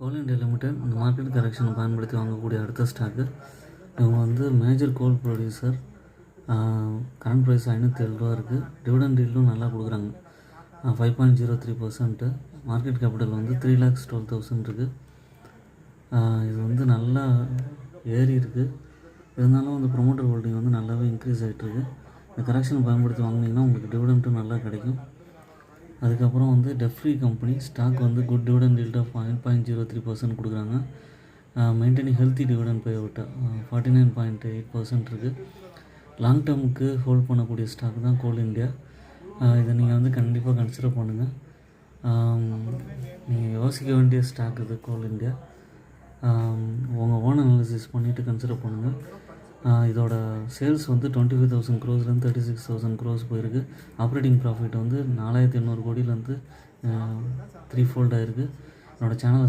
கோல் India limited இந்த market கரெக்ஷனை பயன்படுத்தி வாங்கக்கூடிய அடுத்த ஸ்டாக்கு. இவங்க வந்து மேஜர் கோல் ப்ரொடியூசர். கரண்ட் ப்ரைஸ் ரூ. 507 இருக்குது. டிவிடெண்ட் டீலும் நல்லா கொடுக்குறாங்க. 5.03%. மார்க்கெட் கேபிட்டல் வந்து 3,12,000 இருக்குது. இது வந்து நல்லா ஏறி இருக்குது. இருந்தாலும் வந்து ப்ரொமோட்டர் ஹோல்டிங் வந்து நல்லாவே இன்க்ரீஸ் ஆகிட்டுருக்கு. இந்த கரெக்ஷனை பயன்படுத்தி வாங்கினீங்கன்னா உங்களுக்கு டிவிடெண்ட்டும் நல்லா கிடைக்கும். அதுக்கப்புறம் வந்து டெஃப்ரி கம்பெனி ஸ்டாக் வந்து குட் டிவிடெண்ட் yield ஆஃப் 5.03% கொடுக்குறாங்க. Maintaining healthy dividend pay out 49.8% இருக்குது. லாங் டேர்முக்கு ஹோல்ட் பண்ணக்கூடிய ஸ்டாக் தான் கோல் இண்டியா. இதை நீங்கள் வந்து கண்டிப்பாக கன்சிடர் பண்ணுங்கள். நீங்கள் யோசிக்க வேண்டிய ஸ்டாக் இது கோல் இண்டியா. உங்கள் ஓன் அனாலிசிஸ் பண்ணிவிட்டு கன்சிடர் பண்ணுங்கள். இதோட சேல்ஸ் வந்து 25,000 crores 36,000 crores போயிருக்கு. ஆப்ரேட்டிங் ப்ராஃபிட் வந்து 4,800 கோடியிலேருந்து 3 fold ஆகிருக்கு. என்னோடய சேனலை